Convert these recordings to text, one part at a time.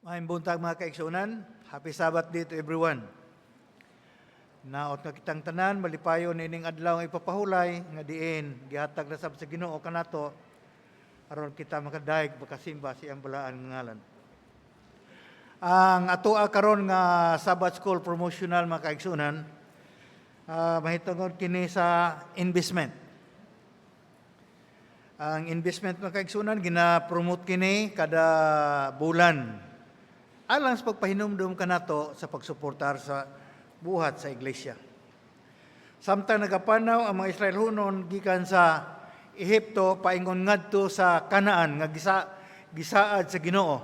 Maayong buntag mga kaigsunan. Happy Sabbath day to everyone. Naot nga kitang tanan, malipayon ining adlaw nga ipapahulay, nga diin, gihatag na sab sa Ginoo kanato, aron kita makadayeg makasimba siyang balaan nga ngalan. Ang atoa karon nga Sabbath School promotional mga kaigsunan, mahitungod kini sa investment. Ang investment mga kaigsunan, gina-promote kini kada bulan. Alang sa pagpahinumdum kanato sa pagsuportar sa buhat sa iglesia. Samtang nagapanaw ang mga Israelhonon gikan sa Ehipto paingon ngadto sa Kanaan nga gisaad sa Ginoo.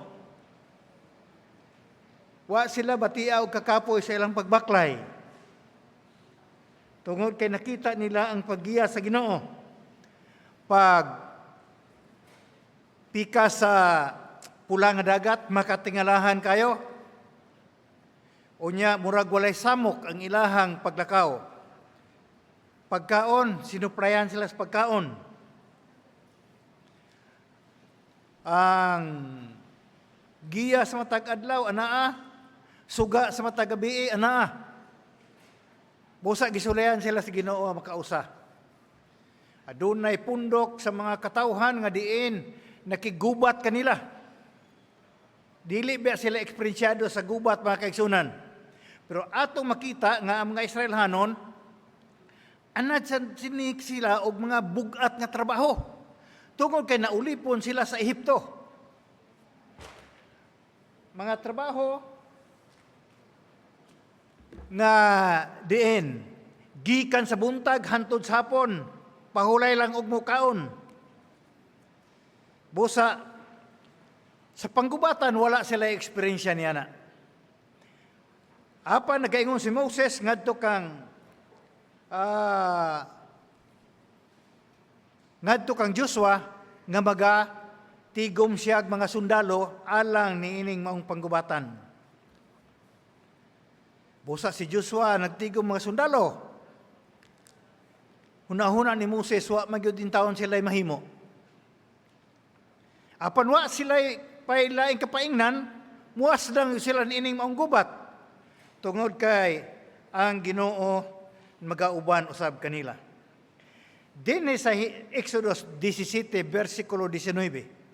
Wa sila batia og kakapoy sa ilang pagbaklay. Tungod kay nakita nila ang paggiya sa Ginoo. Pag pika sa pula nga dagat, makatingalahan kayo. Unya, murag walay samok ang ilahang paglakaw. Pagkaon, sinuprayan sila sa pagkaon. Ang giya sa matag adlaw, anaa. Suga sa matag gabi, anaa. Busa gisulayan sila sa Ginoo makausa. Adunay pundok sa mga katawhan nga diin nakigubat kanila. Dili ba sila eksperensyado sa gubat mga kaigsunan. Pero atong makita nga ang mga Israelhanon, anad sinik sila og mga bugat nga trabaho. Tungod kay naulipon sila sa Ehipto. Mga trabaho nga diin, gikan sa buntag, hantod sa hapon, pahulay lang og mukaon. Busa, sa panggubatan, wala sila eksperyensya niya na. Apa nagaingon si Moses, ngadto kang Joshua, nga tigom siya mga sundalo, alang niining maong panggubatan. Busa si Joshua, nagtigom mga sundalo. Huna-huna ni Moses, wa magyud din taon sila'y mahimo. Apan wa sila'y pailaing kapaingnan, muwas lang sila niining maong gubat. Tungod kay ang Ginoo magauban usab kanila. Dinhi sa Exodus 17, versikulo 19,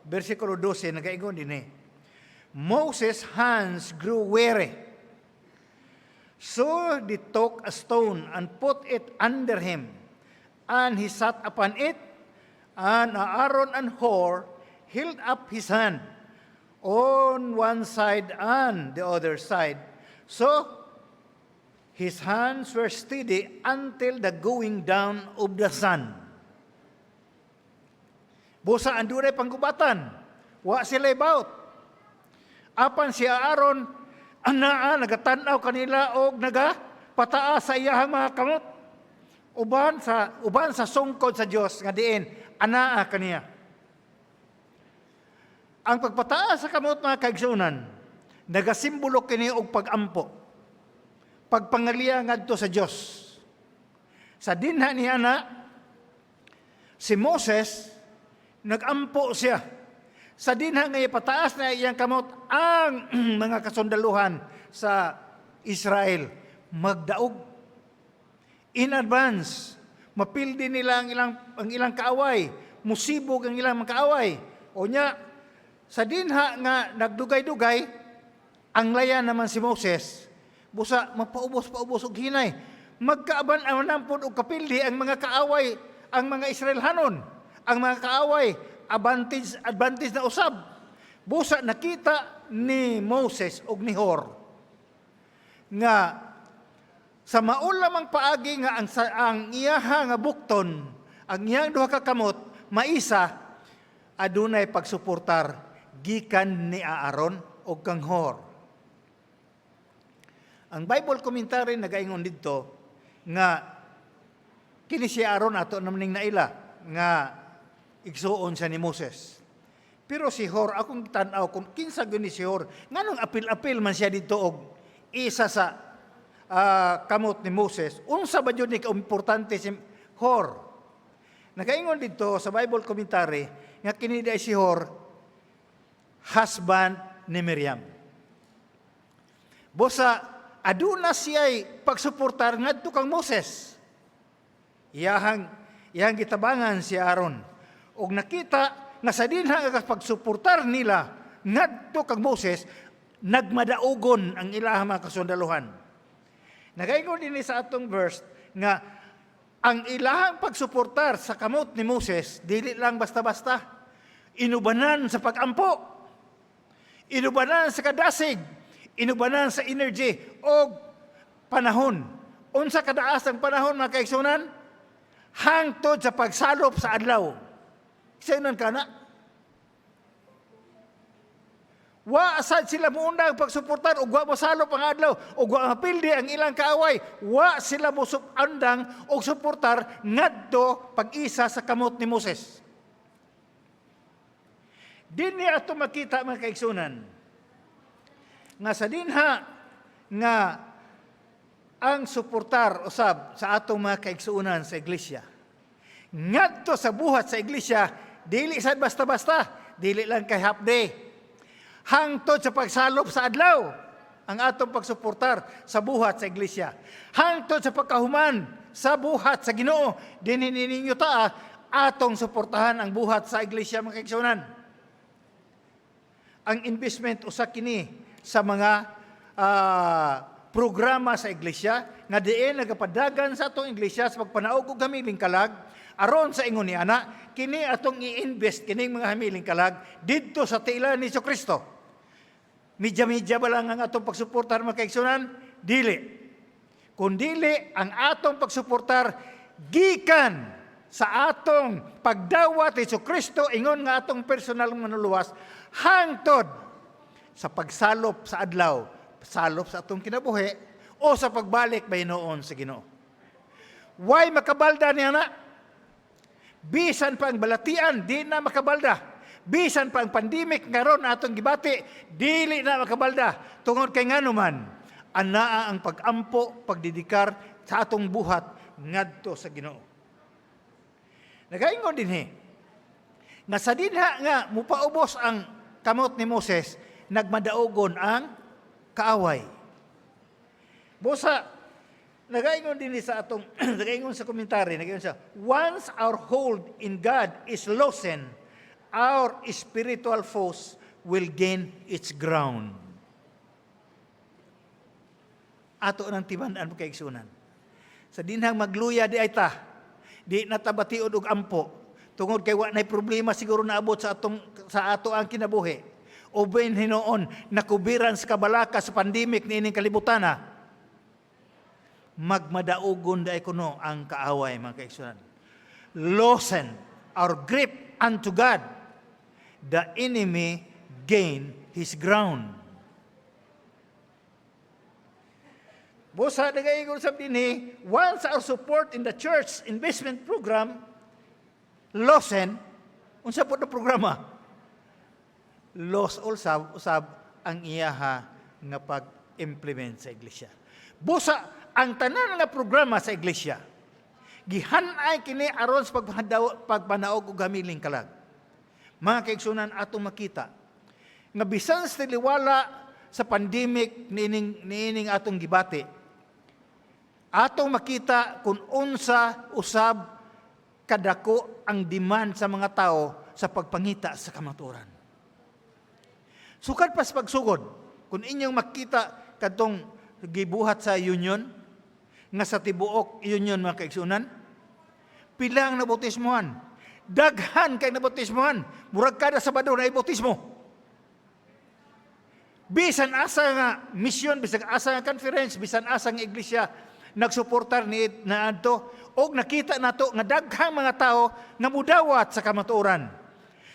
versikulo 12, nagaingon dinhi. Moses' hands grew weary. So they took a stone and put it under him, and he sat upon it, and Aaron and Hur held up his hand on one side and the other side. So, his hands were steady until the going down of the sun. Busa ang duray panggubatan. Wa sila baut. Apan si Aaron, nagatanaw kanila o nagapataas sa iyahang mga kamot. Uban sa sungkod sa Dios nga diin, anaa kaniya. Ang pagpataas sa kamot mga kaigsunan, nagasimbolo kini og pag-ampo. Pagpangaliya ngadto sa Dios. Sa dinha niya na, si Moses, nagampo siya. Sa dinha nga ipataas na iyang kamot, ang mga kasundaluhan sa Israel, magdaog. In advance, mapildi nila ang ilang kaaway, musibog ang ilang mga kaaway. O niya, sa dinha nga nagdugay-dugay, ang laya naman si Moses, busa mapaubos-paubos og hinay. Magkaaban-aban po og kapildi ang mga kaaway, ang mga Israelhanon, ang mga kaaway, advantage na usab. Busa nakita ni Moses og ni Hur nga sa maulamang paagi nga ang iyaha nga bukton, ang iyang duha ka kamot, maisa, adunay pagsuportar gikan ni Aaron o kang Hur. Ang Bible commentary nagaingon dito nga kini si Aaron ato namning naila nga igsuon siya ni Moses. Pero si Hur, akong tan-aw kung kinsa gyud ni si Hur, nganong apil-apil man siya dito og isa sa kamot ni Moses. Unsa ba jud ni kaimportante si Hur? Nagaingon dito sa Bible commentary nga kini si Hur husband ni Miriam. Busa, aduna siya'y pagsuportar ngadto kang Moses. Iyang gitabangan si Aaron. Og nakita nga sa dinha nga pagsuportar nila ngadto kang Moses, nagmadaugon ang ilahang mga kasundaluhan. Nagaingon din sa atong verse nga ang ilahang pagsuportar sa kamot ni Moses, dili lang basta-basta. Inubanan sa pag-ampo, inubanan sa kadasig, inubanan sa energy o panahon. Unsa kadaas ang panahon, mga kaigsunan? Hangtod sa pagsalop sa adlaw. Sayunan ka na. Wa asad sila muundang pagsuportar o wa masalop ang adlaw o wa mapildi ang ilang kaaway. Wa sila musupandang o suportar ngadto pag-isa sa kamot ni Moses. Dinhi ato makita, mga kaigsunan, nga sa dinha nga ang suportar usab sa atong mga kaigsuunan sa iglesia. Ngadto sa buhat sa iglesia, dili sad basta-basta, dili lang kay half day. Hangtod sa pagsalop sa adlaw ang atong pagsuportar sa buhat sa iglesia. Hangtod sa pagkahuman sa buhat sa Ginoo, dinhi ninyo ta atong suportahan ang buhat sa iglesia, mga kaigsuunan. Ang investment usa kini sa mga programa sa iglesia nga diin nagapadagan sa atong iglesia sa pagpanaog og hamiling kalag aron sa ingon ni ana kini atong i-invest kining mga hamiling kalag didto sa tiilan ni Jesucristo. Medya-medya ba lang ang atong pagsuportar, mga kaigsunan? Dili. Kundili ang atong pagsuportar gikan sa atong pagdawat ni Jesucristo ingon nga atong personal manuluwas hangtod sa pagsalop sa adlaw, salop sa atong kinabuhi o sa pagbalik baynoon sa Ginoo. Why makabalda niya na? Bisan pa ang balatian, di na makabalda. Bisan pa ang pandemic ngaron atong gibati, dili na makabalda. Tungod kay nganuman, anaa ang pag-ampo, pagdidikar sa atong buhat ngadto sa Ginoo. Nagaingon dinhi nga sa dinha nga mupaubos ang kamot ni Moses, nagmadaugon ang kaaway. Busa, nagaingon din sa atong, nagaingon sa komentary, nagaingon siya, once our hold in God is loosened, our spiritual foes will gain its ground. Ato nang timan-an mo kaigsunan. Sa dinhang magluya di ay ta, di natabatiod og ampo, tungod kay wa nay problema siguro naabot sa ato ang kinabuhi. O ben hinoon nakubiran sa kabalaka sa pandemic niining kalibutana, magmadaugon da kuno ang kaaway, mga kaigsunan. Loosen our grip unto God, the enemy gain his ground. Busa nagaingon sab dinhi, once our support in the church investment program loosen, unsa po na programa? Loss usab ang iyaha nga pag-implement sa iglesia. Busa ang tanan nga programa sa iglesia, gihanay kini aron sa pagpanaog og hamiling kalag. Mga kaigsunan, atong makita nga bisan sa tiliwala sa pandemic niining atong gibati, atong makita kung unsa usab kadako ang demand sa mga tao sa pagpangita sa kamatuoran. Sukad pas pagsugod, kung inyong makita kadtong gibuhat sa union, nga sa tibuok union, mga kaigsunan, pilang nabautismohan, daghan kay nabautismohan, murag kada Sabado na ibautismo. Bisan asa nga mission, bisan asa nga conference, bisan asa nga iglesia, nagsuportar ni na adto, og nakita nato nga daghang mga tao nga mudawat sa kamatuoran.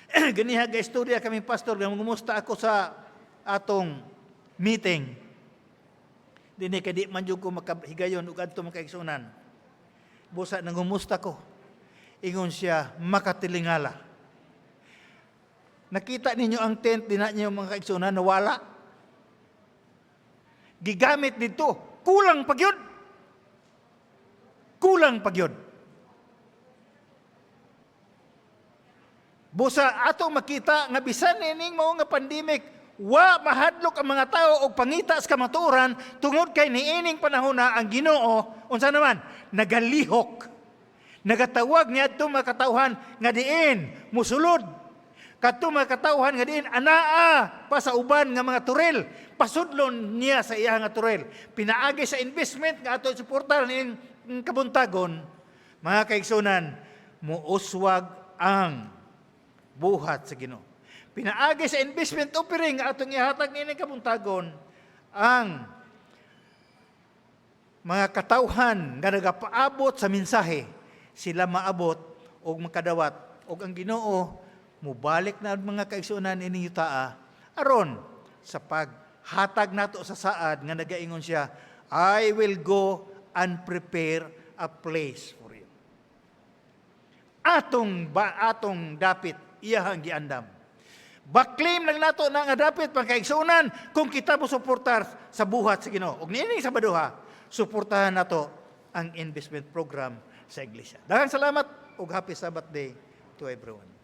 Ganiha ga istorya kami pastor, nga gumusta ako sa atong meeting. Dini kay di man jud ko makahigayon ug adto mga kaigsunan. Busa nang gumusta ko. Ingon siya, makatilingala. Nakita ninyo ang tent dina niyo, mga kaigsunan, nawala. Gigamit dito, kulang pagyud. Kulang pagyud. Busa atong makita nga bisan nining mao nga pandemic, wa mahadlok ang mga tao og pangita sa kamatuoran tungod kay niining panahon na ang Ginoo unsa naman nagalihok, nagatawag niya adto mga katawhan nga diin musulod, kadto mga katawhan nga diin anaa pa sa uban nga mga turel, pasudlon niya sa iya nga turel, pinaagi sa investment nga ato suportahan ning kabuntagon. Mga kaigsunan, muuswag ang buhat sa Ginoo. Pinaagi sa investment offering nga atong ihatag nining kabuntagon ang mga katawhan nga nagapaabot sa mensahe, sila maabot og makadawat og ang Ginoo mubalik na mga kaigsunan ining yutaa aron sa paghatag nato sa saad nga nagaingon siya, I will go and prepare a place for you. Atong dapit iyahang giandam. Baklaim lang nato na nga dapit pagkaigsunan kung kita mo suportar sa buhat sa Ginoo. Og niining Sabadoha, suportahan nato ang investment program sa iglesia. Daghang salamat ug happy Sabbath day to everyone.